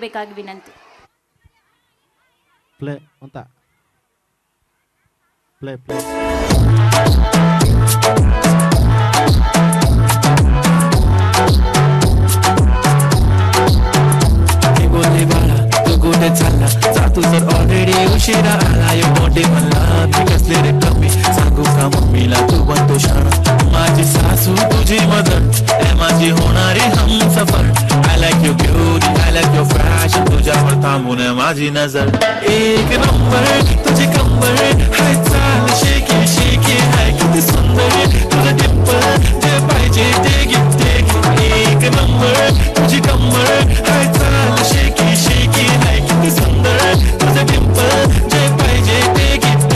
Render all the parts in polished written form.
ನೀಡಬೇಕಾಗಿ ವಿನಂತಿ. ಪ್ಲೇ ಅಂತ play play कुठे चालला जातो जर ऑलरेडी उशिरा आला यो मोठे म्हणला मी कसले रे कमी सांगू का मम्मीला तू बनतो शाळा माझी सासू तुझी मदर ए माझी होणारी Humsafar I like you beauty I like you fashion तुझ्यावर थांबून माझी नजर एक नंबर तुझी कंबर हाय चाल शेकी शेकी हाय किती सुंदर तुझं टिप्पल जे पाहिजे ते गिफ्ट एक नंबर तुझी कंबर हाय चाल शेकी शेकी हाय किती सुंदर तुझं टिप्पल जे पाहिजे ते गिफ्ट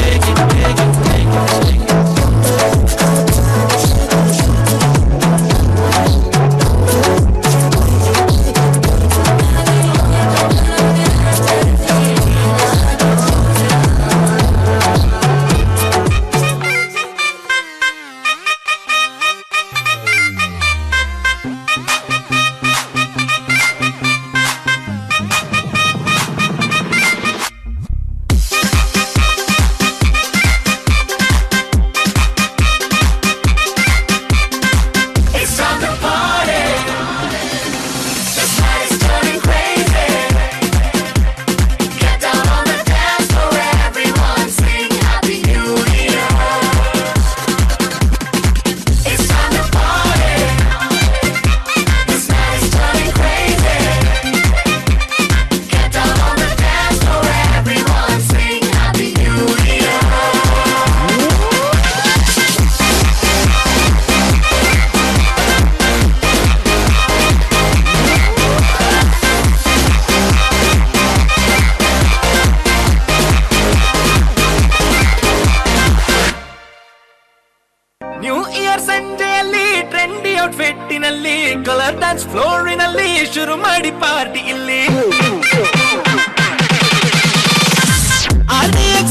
ನ್ಯೂ ಇಯರ್ ಸಂಜೆಯಲ್ಲಿ ಟ್ರೆಂಡಿ ಔಟ್ಫಿಟ್ಟಿನಲ್ಲಿ ಕಲರ್ ಡ್ಯಾನ್ಸ್ ಫ್ಲೋರಿನಲ್ಲಿ ಶುರು ಮಾಡಿ ಪಾರ್ಟಿ ಇಲ್ಲಿ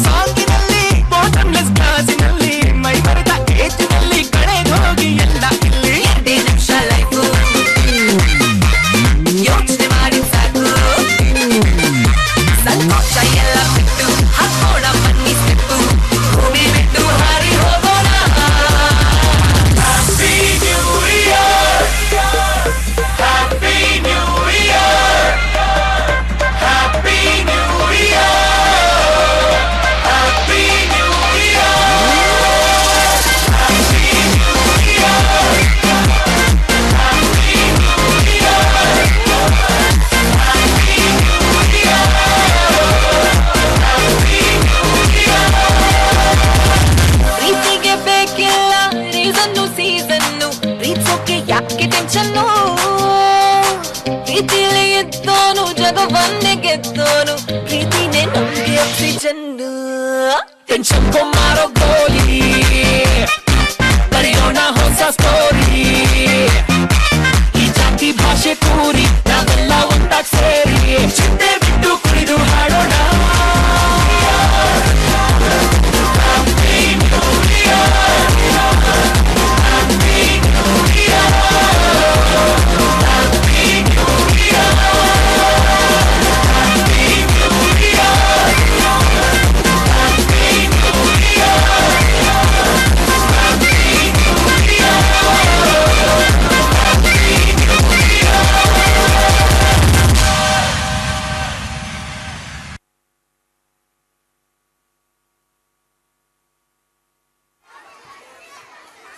ಸಾಂಗಿನಲ್ಲಿ ಬಾಟಮ್ಲೆಸ್ ಗ್ಲಾಸಿನಲ್ಲಿ ಮೈ ಮರೆತ ಏಜಿನಲ್ಲಿ ಕಳೆದು ಹೋಗಿ ಎಲ್ಲ ಇಲ್ಲಿ ನಿಮಿಷ ಲೈಫು ಯೋಚನೆ ಮಾಡಿ ಸಾಕು ಸಂತೋಷ ಎಲ್ಲ ಬಿಟ್ಟು ಹಾಕೋಣ ಬನ್ನಿ ಸ್ಟೆಪ್ಪು ಭೂಮಿ ಬಿಟ್ಟು ಹಾರಿ ಹೋಗೋಣ. ಯಾಕೆ ಟೆನ್ಷನ್ನು ಪ್ರೀತಿಲಿ ಇದ್ದೋನು ಜಗವನ್ನೇ ಗೆದ್ದೋನು ಪ್ರೀತಿನೇ ನಮ್ಗೆ ಆಕ್ಸಿಜನ್ನು ಟೆನ್ಷನ್ ಮಾರೋ ಗೋಲಿ ಬರೆಯೋಣ ಹೊಸ ಸ್ಟೋರಿ ಈ ಜಾತಿ ಭಾಷೆ ಕೂರಿ ನಾವೆಲ್ಲ ಒಂದಾಗಿ ಸೇರಿ ಚಿಂತೆ ಬಿಟ್ಟು ಕುಡಿದು ಹಾಡೋಣ.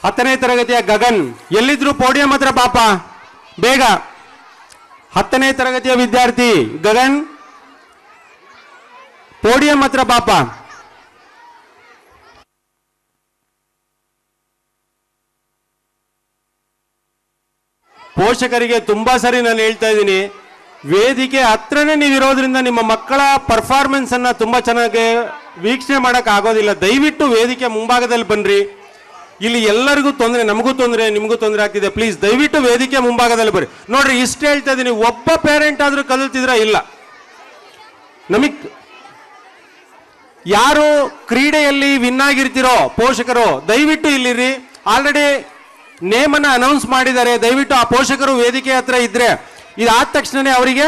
ಹತ್ತನೇ ತರಗತಿಯ ಗಗನ್ ಎಲ್ಲಿದ್ರು ಪೋಡಿಯಂ ಹತ್ರ ಪಾಪ ಬೇಗ. ಹತ್ತನೇ ತರಗತಿಯ ವಿದ್ಯಾರ್ಥಿ ಗಗನ್ ಪೋಡಿಯಂ ಹತ್ರ ಪಾಪ. ಪೋಷಕರಿಗೆ ತುಂಬಾ ಸರಿ ನಾನು ಹೇಳ್ತಾ ಇದ್ದೀನಿ, ವೇದಿಕೆ ಹತ್ರನೇ ನೀವಿರೋದ್ರಿಂದ ನಿಮ್ಮ ಮಕ್ಕಳ ಪರ್ಫಾರ್ಮೆನ್ಸ್ ಅನ್ನ ತುಂಬಾ ಚೆನ್ನಾಗಿ ವೀಕ್ಷಣೆ ಮಾಡಕ್ ಆಗೋದಿಲ್ಲ. ದಯವಿಟ್ಟು ವೇದಿಕೆ ಮುಂಭಾಗದಲ್ಲಿ ಬನ್ರಿ. ಇಲ್ಲಿ ಎಲ್ಲರಿಗೂ ತೊಂದರೆ, ನಮಗೂ ತೊಂದರೆ, ನಿಮಗೂ ತೊಂದರೆ ಆಗ್ತಿದೆ. ಪ್ಲೀಸ್ ದಯವಿಟ್ಟು ವೇದಿಕೆ ಮುಂಭಾಗದಲ್ಲಿ ಬರ್ರಿ. ನೋಡ್ರಿ, ಇಷ್ಟು ಹೇಳ್ತಾ ಇದ್ದೀನಿ, ಒಬ್ಬ ಪೇರೆಂಟ್ ಆದ್ರೂ ಕಲಿತಿದ್ರ ಇಲ್ಲ. ನಮಗ್ ಯಾರು ಕ್ರೀಡೆಯಲ್ಲಿ ವಿನ್ ಆಗಿರ್ತಿರೋ ಪೋಷಕರು ದಯವಿಟ್ಟು ಇಲ್ಲಿರಿ. ಆಲ್ರೆಡಿ ನೇಮನ್ನ ಅನೌನ್ಸ್ ಮಾಡಿದ್ದಾರೆ. ದಯವಿಟ್ಟು ಆ ಪೋಷಕರು ವೇದಿಕೆ ಹತ್ರ ಇದ್ರೆ ಇದಾದ ತಕ್ಷಣನೇ ಅವರಿಗೆ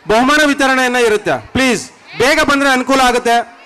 ಬಹುಮಾನ ವಿತರಣೆಯನ್ನ ಇರುತ್ತೆ. ಪ್ಲೀಸ್ ಬೇಗ ಬಂದ್ರೆ ಅನುಕೂಲ ಆಗುತ್ತೆ.